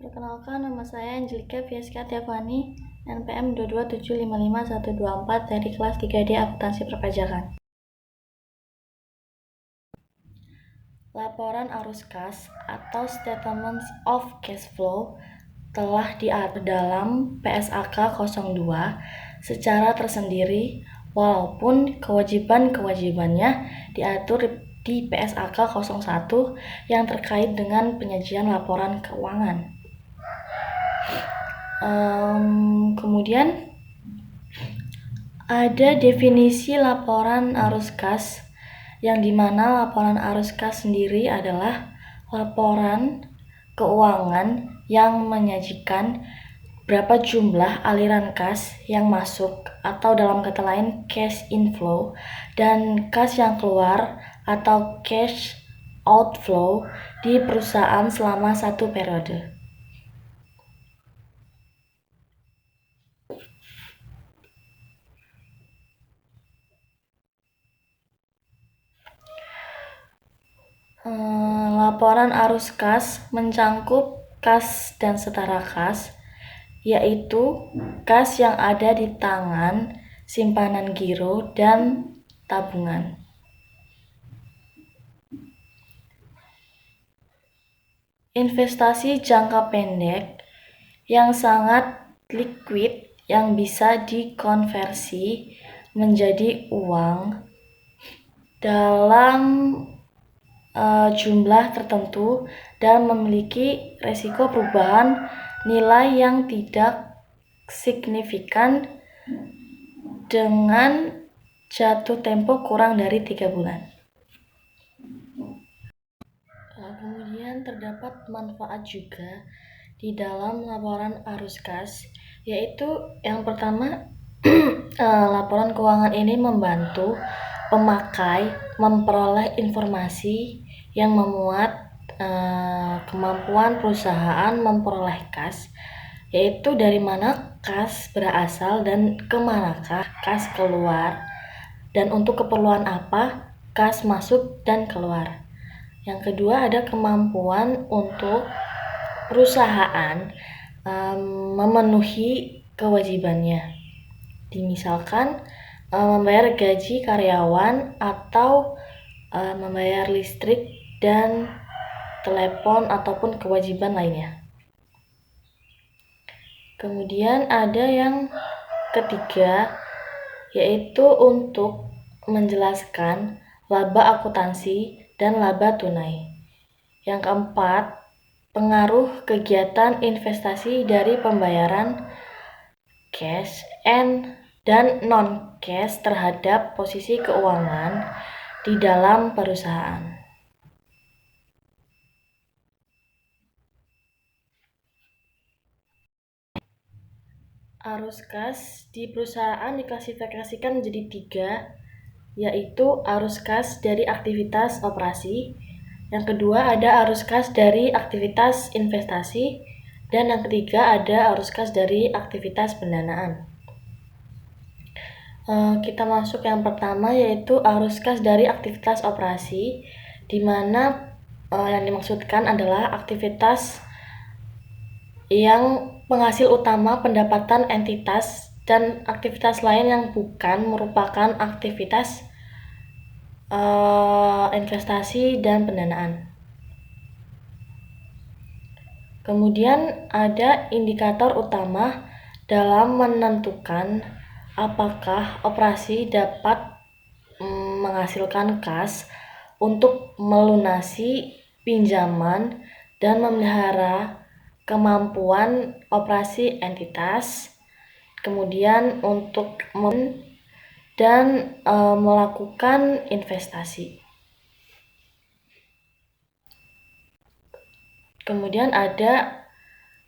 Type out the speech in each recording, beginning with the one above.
Perkenalkan, nama saya Angelika Fiaska Tiafani, NPM 227551124 dari kelas 3D Akuntansi Perpajakan. Laporan arus kas atau Statements of Cash Flow telah diatur dalam PSAK 02 secara tersendiri, walaupun kewajiban-kewajibannya diatur di PSAK 01 yang terkait dengan penyajian laporan keuangan. Kemudian ada definisi laporan arus kas, yang dimana laporan arus kas sendiri adalah laporan keuangan yang menyajikan berapa jumlah aliran kas yang masuk, atau dalam kata lain cash inflow, dan kas yang keluar atau cash outflow di perusahaan selama satu periode. Laporan arus kas mencangkup kas dan setara kas, yaitu kas yang ada di tangan, simpanan giro, dan tabungan. Investasi jangka pendek yang sangat liquid yang bisa dikonversi menjadi uang dalam jumlah tertentu dan memiliki resiko perubahan nilai yang tidak signifikan dengan jatuh tempo kurang dari 3 bulan. Kemudian terdapat manfaat juga di dalam laporan arus kas, yaitu yang pertama, laporan keuangan ini membantu pemakai memperoleh informasi yang memuat kemampuan perusahaan memperoleh kas, yaitu dari mana kas berasal dan kemanakah kas keluar, dan untuk keperluan apa kas masuk dan keluar. Yang kedua, ada kemampuan untuk perusahaan memenuhi kewajibannya, misalkan membayar gaji karyawan atau membayar listrik dan telepon ataupun kewajiban lainnya. Kemudian ada yang ketiga, yaitu untuk menjelaskan laba akuntansi dan laba tunai. Yang keempat, pengaruh kegiatan investasi dari pembayaran cash dan non-cash terhadap posisi keuangan di dalam perusahaan. Arus kas di perusahaan diklasifikasikan menjadi 3, yaitu arus kas dari aktivitas operasi, yang kedua ada arus kas dari aktivitas investasi, dan yang ketiga ada arus kas dari aktivitas pendanaan. Kita masuk yang pertama, yaitu arus kas dari aktivitas operasi, di mana yang dimaksudkan adalah aktivitas yang penghasil utama pendapatan entitas dan aktivitas lain yang bukan merupakan aktivitas investasi dan pendanaan. Kemudian ada indikator utama dalam menentukan apakah operasi dapat menghasilkan kas untuk melunasi pinjaman dan memelihara kemampuan operasi entitas, kemudian untuk dan melakukan investasi. Kemudian ada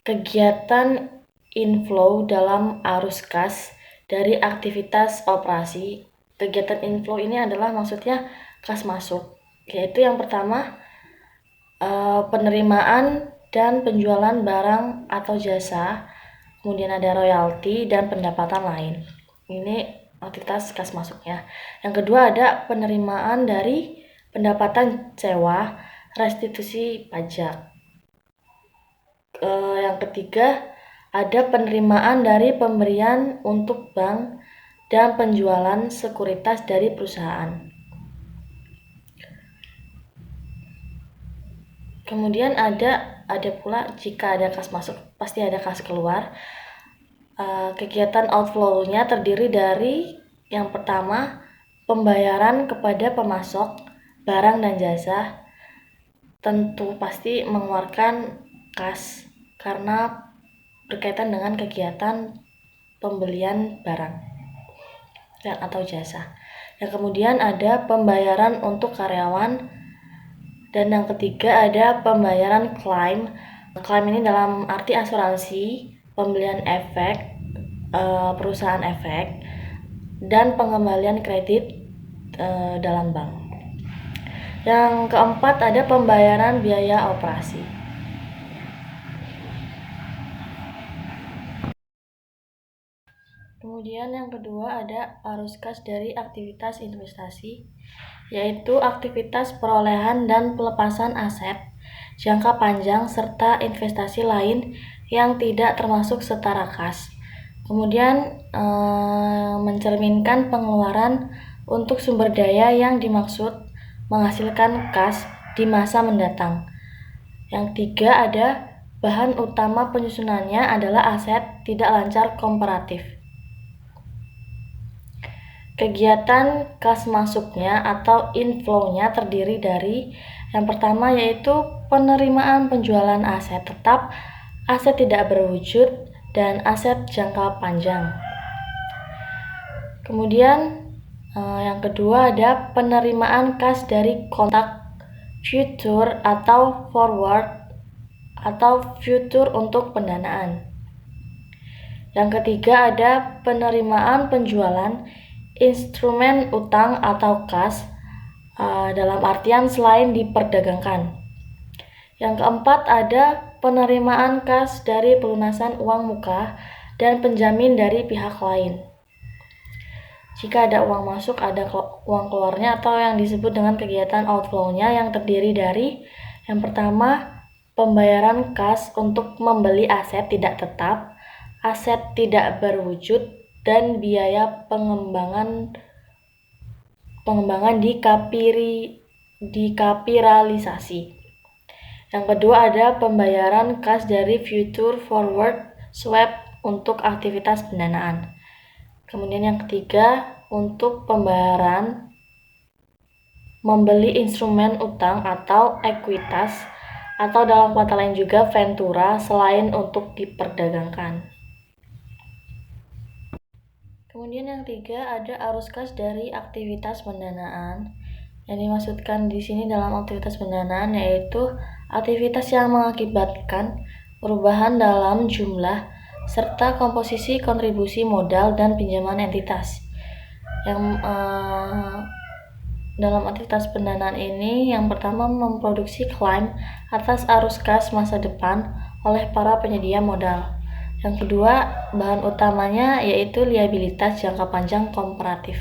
kegiatan inflow dalam arus kas dari aktivitas operasi. Kegiatan inflow ini adalah maksudnya kas masuk, yaitu yang pertama penerimaan dan penjualan barang atau jasa, kemudian ada royalti dan pendapatan lain. Ini aktivitas kas masuknya. Yang kedua ada penerimaan dari pendapatan sewa, restitusi pajak. Yang ketiga, ada penerimaan dari pemberian untuk bank dan penjualan sekuritas dari perusahaan. Kemudian ada pula jika ada kas masuk pasti ada kas keluar. Kegiatan outflow-nya terdiri dari yang pertama, pembayaran kepada pemasok barang dan jasa, tentu pasti mengeluarkan kas karena berkaitan dengan kegiatan pembelian barang atau jasa. Dan kemudian ada pembayaran untuk karyawan, dan yang ketiga ada pembayaran klaim. Klaim ini dalam arti asuransi, pembelian efek, perusahaan efek, dan pengembalian kredit dalam bank. Yang keempat ada pembayaran biaya operasi. Kemudian yang kedua ada arus kas dari aktivitas investasi, yaitu aktivitas perolehan dan pelepasan aset jangka panjang serta investasi lain yang tidak termasuk setara kas. Kemudian mencerminkan pengeluaran untuk sumber daya yang dimaksud menghasilkan kas di masa mendatang. Yang tiga ada bahan utama penyusunannya adalah aset tidak lancar komparatif. Kegiatan kas masuknya atau inflow-nya terdiri dari yang pertama yaitu penerimaan penjualan aset tetap, aset tidak berwujud, dan aset jangka panjang. Kemudian yang kedua ada penerimaan kas dari kontrak future atau forward atau future untuk pendanaan. Yang ketiga ada penerimaan penjualan instrumen utang atau kas dalam artian selain diperdagangkan. Yang keempat ada penerimaan kas dari pelunasan uang muka dan penjamin dari pihak lain. Jika ada uang masuk, ada uang keluarnya atau yang disebut dengan kegiatan outflow-nya yang terdiri dari yang pertama, pembayaran kas untuk membeli aset tidak tetap, aset tidak berwujud, dan biaya pengembangan dikapitalisasi. Yang kedua ada pembayaran kas dari future forward swap untuk aktivitas pendanaan. Kemudian yang ketiga untuk pembayaran membeli instrumen utang atau ekuitas atau dalam kata lain juga ventura selain untuk diperdagangkan. Kemudian yang tiga ada arus kas dari aktivitas pendanaan. Yang dimaksudkan di sini dalam aktivitas pendanaan yaitu aktivitas yang mengakibatkan perubahan dalam jumlah serta komposisi kontribusi modal dan pinjaman entitas. Yang dalam aktivitas pendanaan ini yang pertama memproduksi klaim atas arus kas masa depan oleh para penyedia modal. Yang kedua, bahan utamanya yaitu liabilitas jangka panjang komparatif.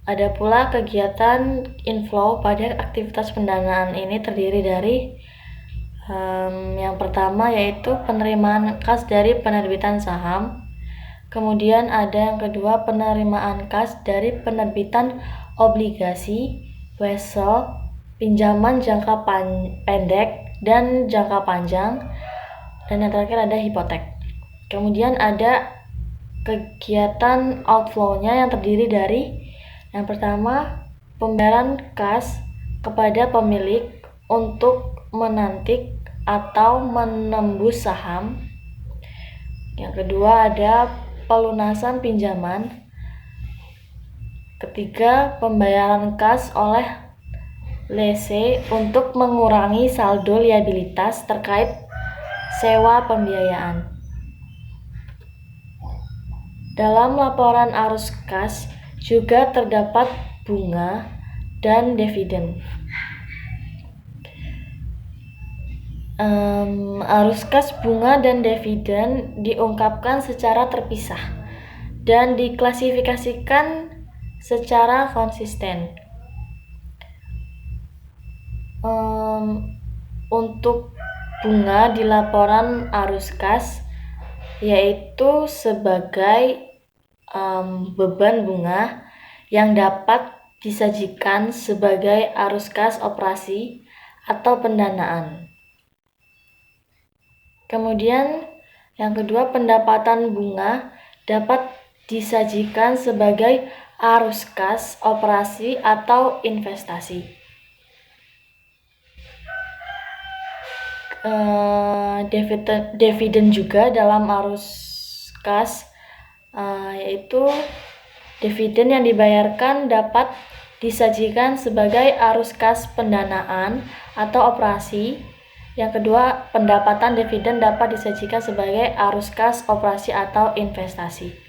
Ada pula kegiatan inflow pada aktivitas pendanaan ini terdiri dari yang pertama yaitu penerimaan kas dari penerbitan saham. Kemudian ada yang kedua penerimaan kas dari penerbitan obligasi, wesel, pinjaman jangka pendek dan jangka panjang. Dan yang terakhir ada hipotek. Kemudian ada kegiatan outflow-nya yang terdiri dari yang pertama pembayaran kas kepada pemilik untuk menantik atau menembus saham. Yang kedua ada pelunasan pinjaman. Ketiga pembayaran kas oleh lese untuk mengurangi saldo liabilitas terkait sewa pembiayaan. Dalam laporan arus kas juga terdapat bunga dan dividen. Arus kas bunga dan dividen diungkapkan secara terpisah dan diklasifikasikan secara konsisten. Untuk bunga di laporan arus kas, yaitu sebagai beban bunga yang dapat disajikan sebagai arus kas operasi atau pendanaan. Kemudian yang kedua, pendapatan bunga dapat disajikan sebagai arus kas operasi atau investasi. Dividen juga dalam arus kas, yaitu dividen yang dibayarkan dapat disajikan sebagai arus kas pendanaan atau operasi. Yang kedua, pendapatan dividen dapat disajikan sebagai arus kas operasi atau investasi.